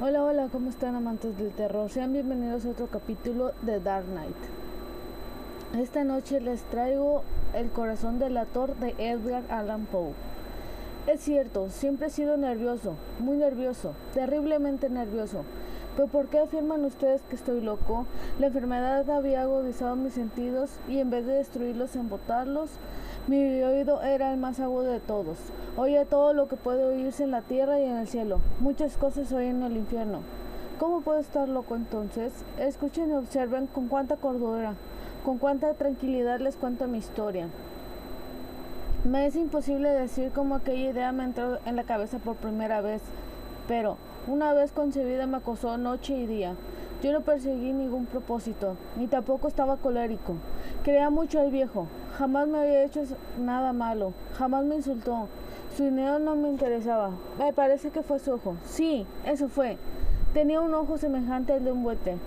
Hola, hola, ¿cómo están amantes del terror? Sean bienvenidos a otro capítulo de Dark Knight. Esta noche les traigo El corazón delator de Edgar Allan Poe. Es cierto, siempre he sido nervioso, muy nervioso, terriblemente nervioso. Pero ¿por qué afirman ustedes que estoy loco? La enfermedad había agudizado mis sentidos y en vez de destruirlos, embotarlos, mi oído era el más agudo de todos. Oía todo lo que puede oírse en la tierra y en el cielo. Muchas cosas oí en el infierno. ¿Cómo puedo estar loco entonces? Escuchen y observen con cuánta cordura, con cuánta tranquilidad les cuento mi historia. Me es imposible decir cómo aquella idea me entró en la cabeza por primera vez, pero una vez concebida me acosó noche y día. Yo no perseguí ningún propósito, ni tampoco estaba colérico. Quería mucho al viejo, jamás me había hecho nada malo, jamás me insultó. Su dinero no me interesaba, me parece que fue su ojo. Sí, eso fue. Tenía un ojo semejante al de un buitre,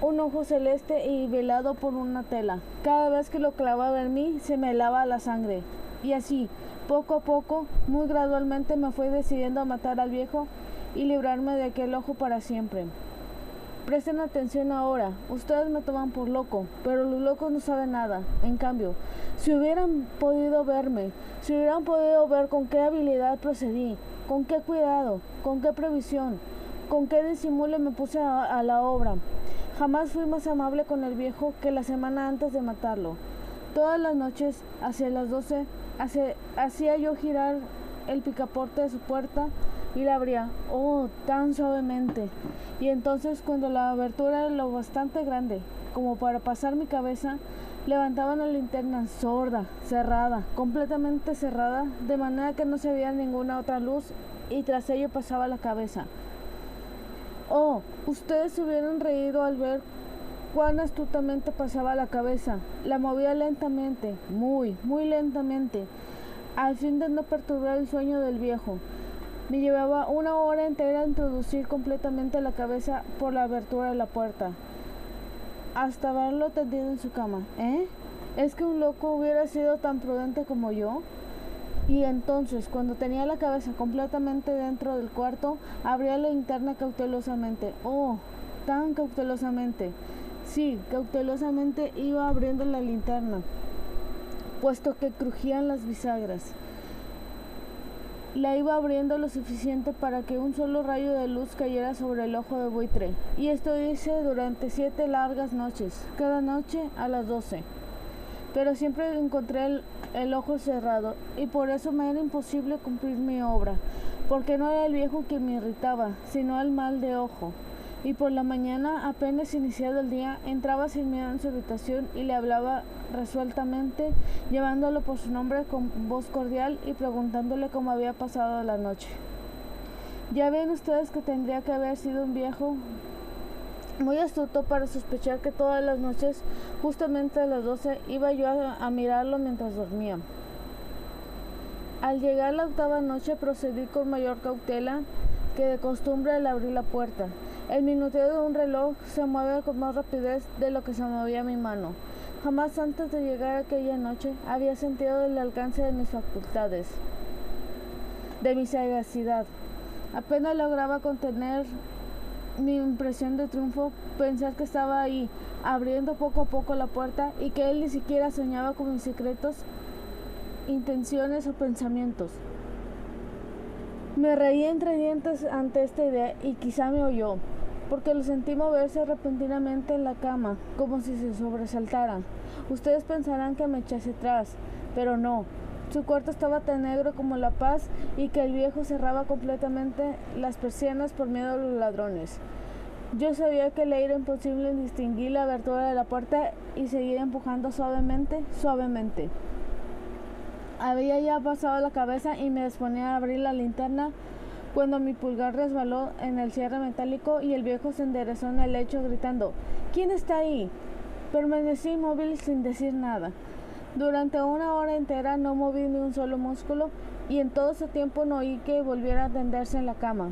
un ojo celeste y velado por una tela. Cada vez que lo clavaba en mí se me helaba la sangre. Y así, poco a poco, muy gradualmente me fui decidiendo a matar al viejo y librarme de aquel ojo para siempre. Presten atención ahora, ustedes me toman por loco, pero los locos no saben nada. En cambio, si hubieran podido verme, si hubieran podido ver con qué habilidad procedí, con qué cuidado, con qué previsión, con qué disimulo me puse a la obra. Jamás fui más amable con el viejo que la semana antes de matarlo. Todas las noches, hacia las 12, hacía yo girar el picaporte de su puerta y la abría, oh, tan suavemente. Y entonces, cuando la abertura era lo bastante grande como para pasar mi cabeza, levantaba una linterna sorda, cerrada, completamente cerrada, de manera que no se veía ninguna otra luz, y tras ello pasaba la cabeza. Oh, ustedes se hubieran reído al ver cuán astutamente pasaba la cabeza. La movía lentamente, muy, muy lentamente, al fin de no perturbar el sueño del viejo. Me llevaba una hora entera introducir completamente la cabeza por la abertura de la puerta, hasta verlo tendido en su cama. ¿Es que un loco hubiera sido tan prudente como yo? Y entonces, cuando tenía la cabeza completamente dentro del cuarto, abría la linterna cautelosamente. Oh, tan cautelosamente. Sí, cautelosamente iba abriendo la linterna, puesto que crujían las bisagras. La iba abriendo lo suficiente para que un solo rayo de luz cayera sobre el ojo de buitre. Y esto hice durante 7 largas noches, cada noche a las 12. Pero siempre encontré el ojo cerrado, y por eso me era imposible cumplir mi obra, porque no era el viejo quien me irritaba, sino el mal de ojo. Y por la mañana, apenas iniciado el día, entraba sin miedo en su habitación y le hablaba resueltamente, llamándolo por su nombre con voz cordial y preguntándole cómo había pasado la noche. Ya ven ustedes que tendría que haber sido un viejo muy astuto para sospechar que todas las noches, justamente a las 12, iba yo a mirarlo mientras dormía. Al llegar la 8ª noche procedí con mayor cautela que de costumbre al abrir la puerta. El minuteo de un reloj se mueve con más rapidez de lo que se movía mi mano. Jamás antes de llegar aquella noche había sentido el alcance de mis facultades, de mi sagacidad. Apenas lograba contener mi impresión de triunfo, pensar que estaba ahí, abriendo poco a poco la puerta, y que él ni siquiera soñaba con mis secretos intenciones o pensamientos. Me reí entre dientes ante esta idea y quizá me oyó, porque lo sentí moverse repentinamente en la cama, como si se sobresaltara. Ustedes pensarán que me eché hacia atrás, pero no. Su cuarto estaba tan negro como la paz, y que el viejo cerraba completamente las persianas por miedo a los ladrones. Yo sabía que le era imposible distinguir la abertura de la puerta y seguir empujando suavemente, suavemente. Había ya pasado la cabeza y me disponía a abrir la linterna cuando mi pulgar resbaló en el cierre metálico y el viejo se enderezó en el lecho gritando: ¿Quién está ahí? Permanecí inmóvil sin decir nada. Durante una hora entera no moví ni un solo músculo, y en todo ese tiempo no oí que volviera a tenderse en la cama.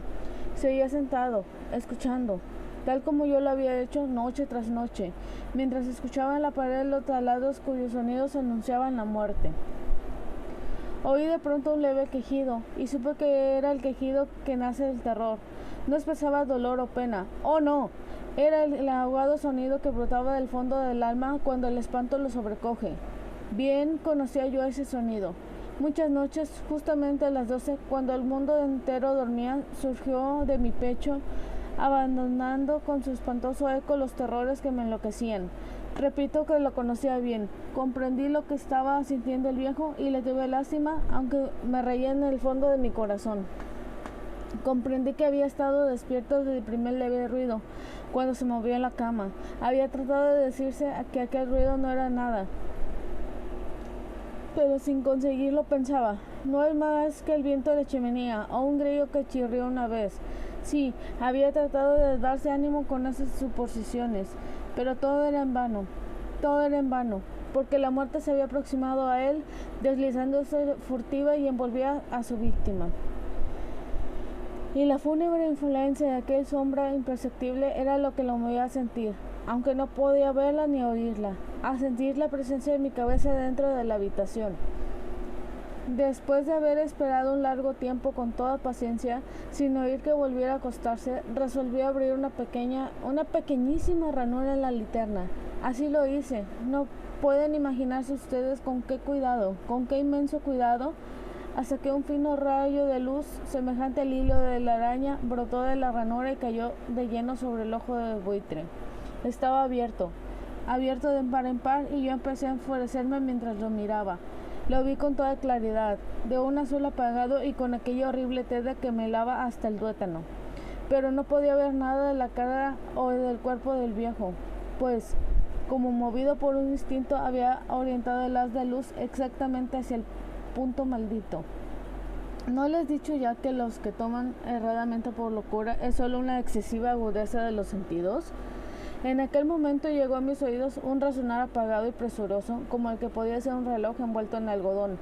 Seguía sentado, escuchando, tal como yo lo había hecho noche tras noche, mientras escuchaba en la pared los taladros cuyos sonidos anunciaban la muerte. Oí de pronto un leve quejido, y supe que era el quejido que nace del terror. No expresaba dolor o pena. ¡Oh, no! Era el ahogado sonido que brotaba del fondo del alma cuando el espanto lo sobrecoge. Bien conocía yo ese sonido. Muchas noches, justamente a las 12, cuando el mundo entero dormía, surgió de mi pecho, abandonando con su espantoso eco los terrores que me enloquecían. Repito que lo conocía bien. Comprendí lo que estaba sintiendo el viejo y le tuve lástima, aunque me reía en el fondo de mi corazón. Comprendí que había estado despierto desde el primer leve ruido, cuando se movió en la cama. Había tratado de decirse que aquel ruido no era nada, pero sin conseguirlo pensaba, no es más que el viento de la chimenea o un grillo que chirrió una vez. Sí, había tratado de darse ánimo con esas suposiciones, pero todo era en vano, porque la muerte se había aproximado a él, deslizándose furtiva y envolvía a su víctima. Y la fúnebre influencia de aquella sombra imperceptible era lo que lo movía a sentir, aunque no podía verla ni oírla, a sentir la presencia de mi cabeza dentro de la habitación. Después de haber esperado un largo tiempo con toda paciencia, sin oír que volviera a acostarse, resolví abrir una pequeñísima ranura en la linterna. Así lo hice. No pueden imaginarse ustedes con qué cuidado, con qué inmenso cuidado, hasta que un fino rayo de luz, semejante al hilo de la araña, brotó de la ranura y cayó de lleno sobre el ojo del buitre. Estaba abierto de par en par, y yo empecé a enfurecerme mientras lo miraba. Lo vi con toda claridad, de un azul apagado y con aquella horrible teda que me helaba hasta el tuétano. Pero no podía ver nada de la cara o del cuerpo del viejo, pues, como movido por un instinto, había orientado el haz de luz exactamente hacia el punto maldito. ¿No les he dicho ya que los que toman erradamente por locura es solo una excesiva agudeza de los sentidos? En aquel momento llegó a mis oídos un resonar apagado y presuroso, como el que podía ser un reloj envuelto en algodón.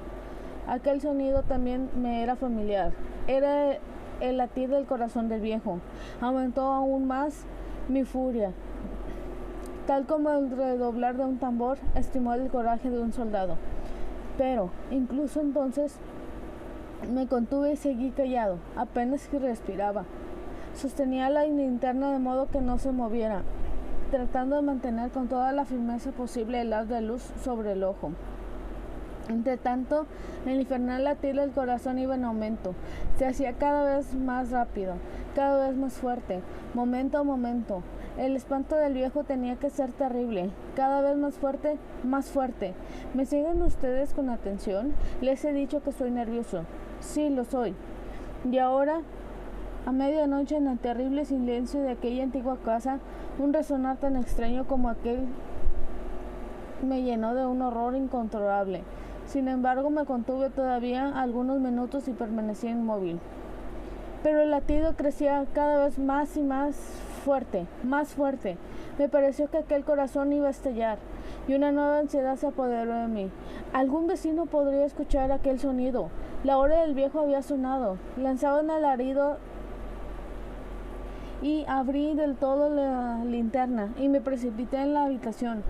Aquel sonido también me era familiar. Era el latir del corazón del viejo. Aumentó aún más mi furia, tal como el redoblar de un tambor estimó el coraje de un soldado. Pero, incluso entonces, me contuve y seguí callado, apenas que respiraba. Sostenía la linterna de modo que no se moviera, tratando de mantener con toda la firmeza posible el haz de luz sobre el ojo. Entre tanto, el infernal latir del corazón iba en aumento. Se hacía cada vez más rápido, cada vez más fuerte, momento a momento. El espanto del viejo tenía que ser terrible, cada vez más fuerte, más fuerte. ¿Me siguen ustedes con atención? Les he dicho que soy nervioso. Sí, lo soy. Y ahora, a medianoche, en el terrible silencio de aquella antigua casa, un resonar tan extraño como aquel me llenó de un horror incontrolable. Sin embargo, me contuve todavía algunos minutos y permanecí inmóvil. Pero el latido crecía cada vez más y más fuerte, más fuerte. Me pareció que aquel corazón iba a estallar, y una nueva ansiedad se apoderó de mí. Algún vecino podría escuchar aquel sonido. La hora del viejo había sonado. Lanzaba un alarido y abrí del todo la linterna y me precipité en la habitación.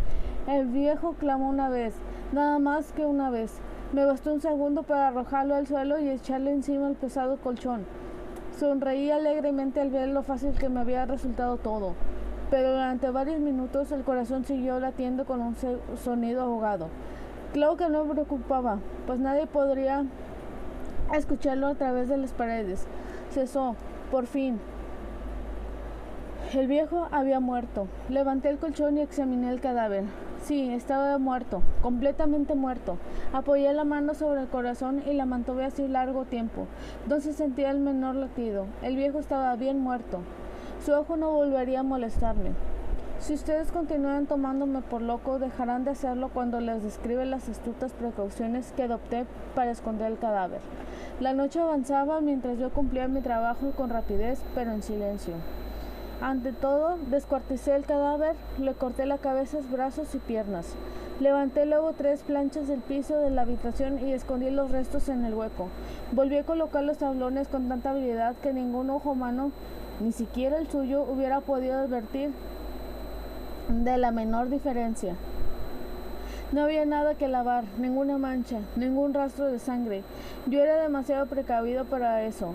El viejo clamó una vez, nada más que una vez. Me bastó un segundo para arrojarlo al suelo y echarle encima el pesado colchón. Sonreí alegremente al ver lo fácil que me había resultado todo, pero durante varios minutos el corazón siguió latiendo con un sonido ahogado. Claro que no me preocupaba, pues nadie podría escucharlo a través de las paredes. Cesó, por fin. El viejo había muerto. Levanté el colchón y examiné el cadáver. Sí, estaba muerto, completamente muerto. Apoyé la mano sobre el corazón y la mantuve así largo tiempo. No se sentía el menor latido. El viejo estaba bien muerto. Su ojo no volvería a molestarme. Si ustedes continúan tomándome por loco, dejarán de hacerlo cuando les describe las astutas precauciones que adopté para esconder el cadáver. La noche avanzaba mientras yo cumplía mi trabajo con rapidez, pero en silencio. Ante todo, descuarticé el cadáver, le corté la cabeza, brazos y piernas. Levanté luego 3 planchas del piso de la habitación y escondí los restos en el hueco. Volví a colocar los tablones con tanta habilidad que ningún ojo humano, ni siquiera el suyo, hubiera podido advertir de la menor diferencia. No había nada que lavar, ninguna mancha, ningún rastro de sangre. Yo era demasiado precavido para eso.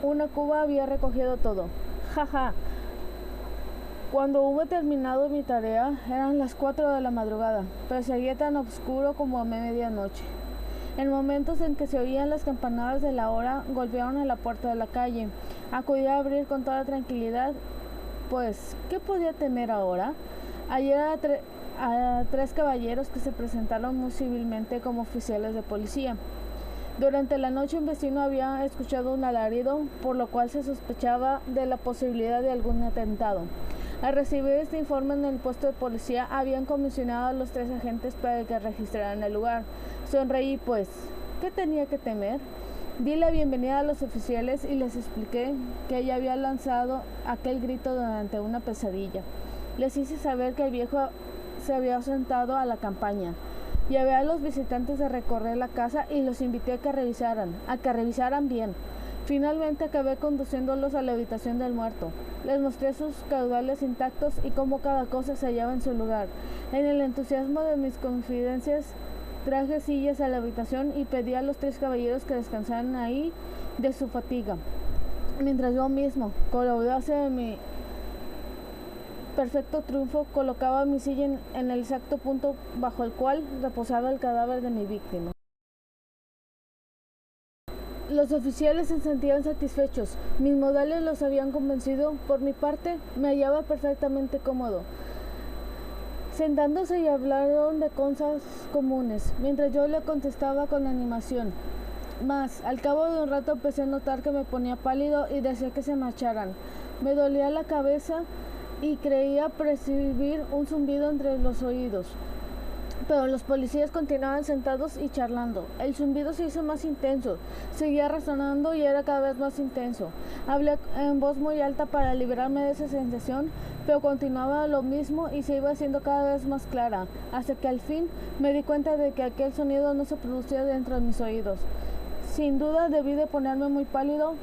una cuba había recogido todo. Jaja. Cuando hube terminado mi tarea, eran las 4 de la madrugada, pero seguía tan oscuro como a medianoche. En momentos en que se oían las campanadas de la hora, golpearon a la puerta de la calle. Acudí a abrir con toda tranquilidad, pues, ¿qué podía temer ahora? Ayer a 3 caballeros que se presentaron muy civilmente como oficiales de policía. Durante la noche un vecino había escuchado un alarido, por lo cual se sospechaba de la posibilidad de algún atentado. Al recibir este informe en el puesto de policía, habían comisionado a los 3 agentes para que registraran el lugar. Sonreí, pues, ¿qué tenía que temer? Di la bienvenida a los oficiales y les expliqué que ella había lanzado aquel grito durante una pesadilla. Les hice saber que el viejo se había ausentado a la campaña. Llevé a los visitantes a recorrer la casa y los invité a que revisaran bien. Finalmente acabé conduciéndolos a la habitación del muerto. Les mostré sus caudales intactos y cómo cada cosa se hallaba en su lugar. En el entusiasmo de mis confidencias, traje sillas a la habitación y pedí a los 3 caballeros que descansaran ahí de su fatiga, mientras yo mismo, con la audacia de mi perfecto triunfo, colocaba mi silla en el exacto punto bajo el cual reposaba el cadáver de mi víctima. Los oficiales se sentían satisfechos, mis modales los habían convencido. Por mi parte, me hallaba perfectamente cómodo. Sentándose y hablaron de cosas comunes, mientras yo le contestaba con animación. Mas, al cabo de un rato empecé a notar que me ponía pálido y deseé que se marcharan. Me dolía la cabeza y creía percibir un zumbido entre los oídos. Pero los policías continuaban sentados y charlando. El zumbido se hizo más intenso. Seguía resonando y era cada vez más intenso. Hablé en voz muy alta para librarme de esa sensación, pero continuaba lo mismo y se iba haciendo cada vez más clara, hasta que al fin me di cuenta de que aquel sonido no se producía dentro de mis oídos. Sin duda debí de ponerme muy pálido,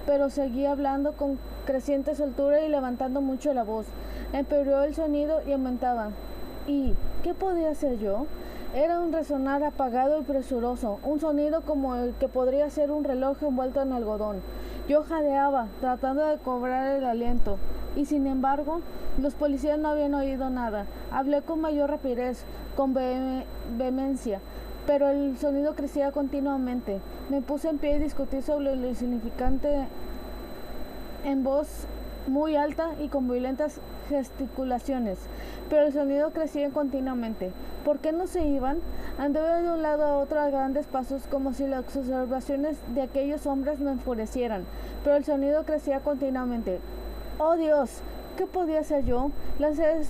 pero seguía hablando con creciente soltura y levantando mucho la voz. Empeoró el sonido y aumentaba. ¿Y qué podía hacer yo? Era un resonar apagado y presuroso, un sonido como el que podría ser un reloj envuelto en algodón. Yo jadeaba, tratando de cobrar el aliento, y sin embargo, los policías no habían oído nada. Hablé con mayor rapidez, con vehemencia, pero el sonido crecía continuamente. Me puse en pie y discutí sobre lo insignificante en voz muy alta y con violentas gesticulaciones, pero el sonido crecía continuamente. ¿Por qué no se iban? Anduve de un lado a otro a grandes pasos, como si las observaciones de aquellos hombres me enfurecieran, pero el sonido crecía continuamente. ¡Oh Dios! ¿Qué podía hacer yo? Lancé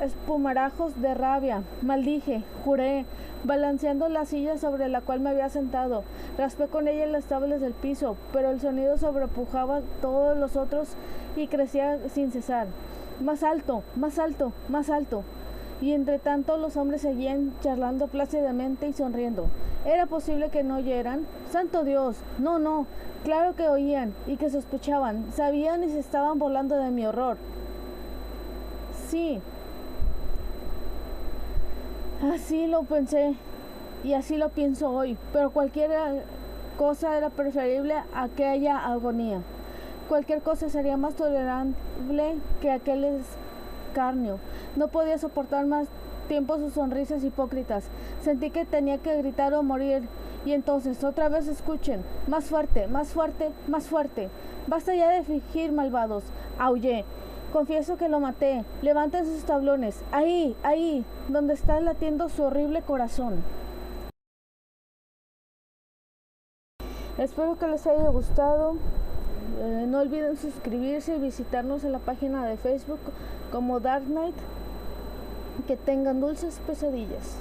espumarajos de rabia, maldije, juré, balanceando la silla sobre la cual me había sentado. Raspé con ella las tablas del piso, pero el sonido sobrepujaba todos los otros y crecía sin cesar. Más alto, más alto, más alto. Y entre tanto los hombres seguían charlando plácidamente y sonriendo. ¿Era posible que no oyeran? ¡Santo Dios! No, no. Claro que oían y que sospechaban. Sabían y se estaban burlando de mi horror. Sí. Así lo pensé y así lo pienso hoy, pero cualquier cosa era preferible a aquella agonía. Cualquier cosa sería más tolerable que aquel escarnio. No podía soportar más tiempo sus sonrisas hipócritas. Sentí que tenía que gritar o morir. Y entonces, otra vez escuchen. Más fuerte, más fuerte, más fuerte. Basta ya de fingir, malvados. Aullé. Confieso que lo maté. Levanten sus tablones. Ahí, ahí, donde está latiendo su horrible corazón. Espero que les haya gustado. No olviden suscribirse y visitarnos en la página de Facebook como Dark Knight. Que tengan dulces pesadillas.